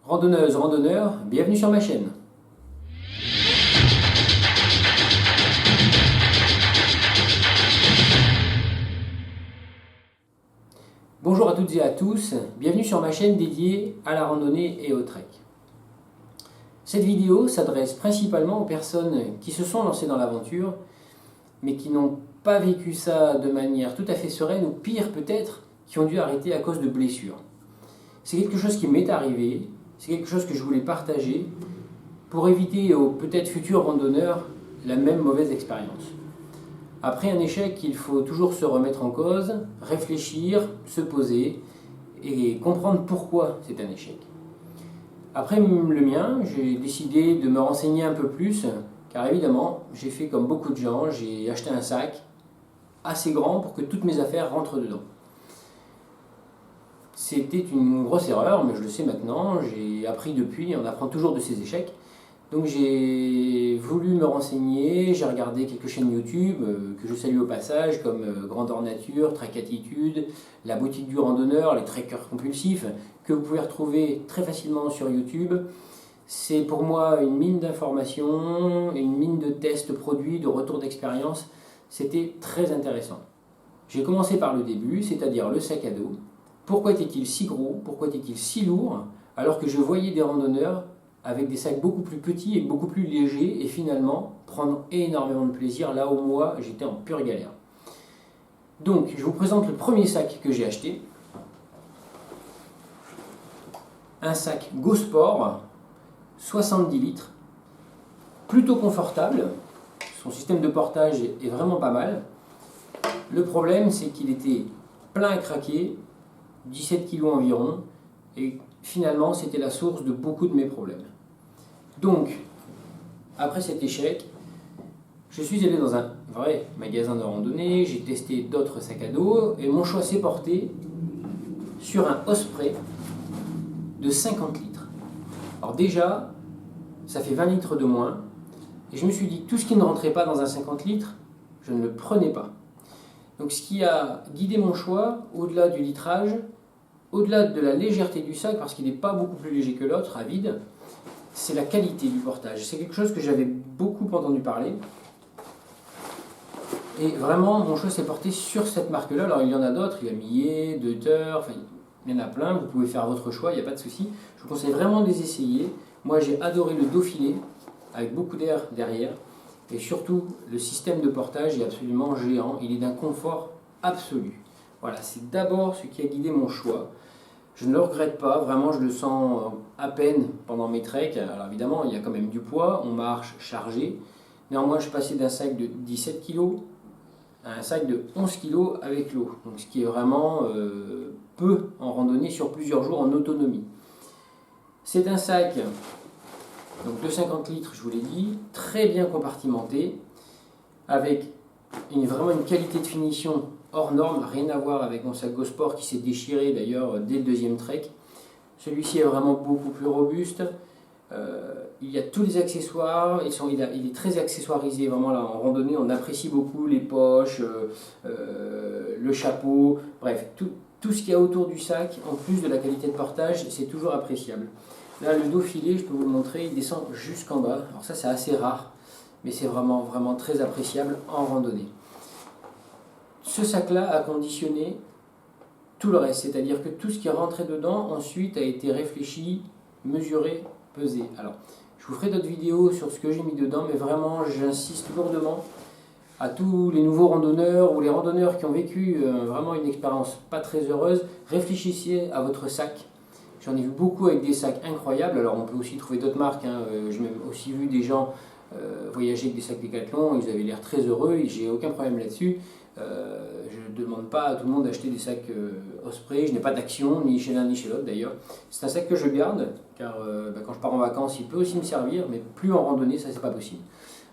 Randonneuses, randonneurs, bienvenue sur ma chaîne. Bonjour à toutes et à tous, bienvenue sur ma chaîne dédiée à la randonnée et au trek. Cette vidéo s'adresse principalement aux personnes qui se sont lancées dans l'aventure, mais qui n'ont pas vécu ça de manière tout à fait sereine, ou pire peut-être, qui ont dû arrêter à cause de blessures. C'est quelque chose qui m'est arrivé, c'est quelque chose que je voulais partager pour éviter aux peut-être futurs randonneurs la même mauvaise expérience. Après un échec, il faut toujours se remettre en cause, réfléchir, se poser et comprendre pourquoi c'est un échec. Après le mien, j'ai décidé de me renseigner un peu plus, car évidemment, j'ai fait comme beaucoup de gens, j'ai acheté un sac assez grand pour que toutes mes affaires rentrent dedans. C'était une grosse erreur, mais je le sais maintenant, j'ai appris depuis, on apprend toujours de ses échecs. Donc j'ai voulu me renseigner, j'ai regardé quelques chaînes YouTube que je salue au passage, comme Grandeur Nature, Trek Attitude, la boutique du randonneur, les trekkers compulsifs, que vous pouvez retrouver très facilement sur YouTube. C'est pour moi une mine d'informations, une mine de tests produits, de retours d'expérience. C'était très intéressant. J'ai commencé par le début, c'est-à-dire le sac à dos. Pourquoi était-il si gros? Pourquoi était-il si lourd? Alors que je voyais des randonneurs avec des sacs beaucoup plus petits et beaucoup plus légers et finalement prendre énormément de plaisir là où moi j'étais en pure galère. Donc je vous présente le premier sac que j'ai acheté. Un sac Go Sport, 70 litres, plutôt confortable. Son système de portage est vraiment pas mal. Le problème c'est qu'il était plein à craquer, 17 kg environ, et finalement c'était la source de beaucoup de mes problèmes. Donc, après cet échec, je suis allé dans un vrai magasin de randonnée, j'ai testé d'autres sacs à dos, et mon choix s'est porté sur un Osprey de 50 litres. Alors déjà, ça fait 20 litres de moins, et je me suis dit que tout ce qui ne rentrait pas dans un 50 litres, je ne le prenais pas. Donc ce qui a guidé mon choix, au-delà du litrage, au-delà de la légèreté du sac, parce qu'il n'est pas beaucoup plus léger que l'autre, à vide, c'est la qualité du portage. C'est quelque chose que j'avais beaucoup entendu parler. Et vraiment, mon choix s'est porté sur cette marque-là. Alors il y en a d'autres, il y a Millet, Deuter, enfin, il y en a plein, vous pouvez faire votre choix, il n'y a pas de souci. Je vous conseille vraiment de les essayer. Moi j'ai adoré le Dauphiné, avec beaucoup d'air derrière. Et surtout, le système de portage est absolument géant, il est d'un confort absolu. Voilà, c'est d'abord ce qui a guidé mon choix. Je ne le regrette pas, vraiment je le sens à peine pendant mes treks. Alors évidemment, il y a quand même du poids, on marche chargé. Néanmoins, je passais d'un sac de 17 kg à un sac de 11 kg avec l'eau. Donc ce qui est vraiment peu en randonnée sur plusieurs jours en autonomie. C'est un sac donc de 50 litres, je vous l'ai dit, très bien compartimenté, avec vraiment une qualité de finition hors norme, rien à voir avec mon sac Go Sport qui s'est déchiré d'ailleurs dès le deuxième trek. Celui-ci est vraiment beaucoup plus robuste. Il y a tous les accessoires, il est très accessoirisé, vraiment là en randonnée on apprécie beaucoup les poches, le chapeau, bref, tout ce qu'il y a autour du sac, en plus de la qualité de portage, c'est toujours appréciable. Là le dos filé, je peux vous le montrer, il descend jusqu'en bas, alors ça c'est assez rare, mais c'est vraiment très appréciable en randonnée. Ce sac-là a conditionné tout le reste, c'est-à-dire que tout ce qui est rentré dedans ensuite a été réfléchi, mesuré, pesé. Alors, je vous ferai d'autres vidéos sur ce que j'ai mis dedans, mais vraiment j'insiste lourdement à tous les nouveaux randonneurs ou les randonneurs qui ont vécu vraiment une expérience pas très heureuse, réfléchissez à votre sac. J'en ai vu beaucoup avec des sacs incroyables, alors on peut aussi trouver d'autres marques, hein. J'ai même aussi vu des gens voyager avec des sacs Decathlon, ils avaient l'air très heureux, et j'ai aucun problème là-dessus. Je ne demande pas à tout le monde d'acheter des sacs Osprey, je n'ai pas d'action ni chez l'un ni chez l'autre d'ailleurs. C'est un sac que je garde car quand je pars en vacances il peut aussi me servir, mais plus en randonnée, ça c'est pas possible.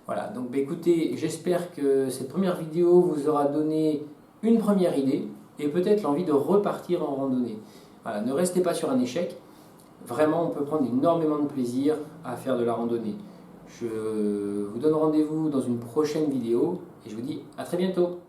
Voilà, donc écoutez, j'espère que cette première vidéo vous aura donné une première idée et peut-être l'envie de repartir en randonnée. Voilà, ne restez pas sur un échec, vraiment on peut prendre énormément de plaisir à faire de la randonnée. Je vous donne rendez-vous dans une prochaine vidéo et je vous dis à très bientôt.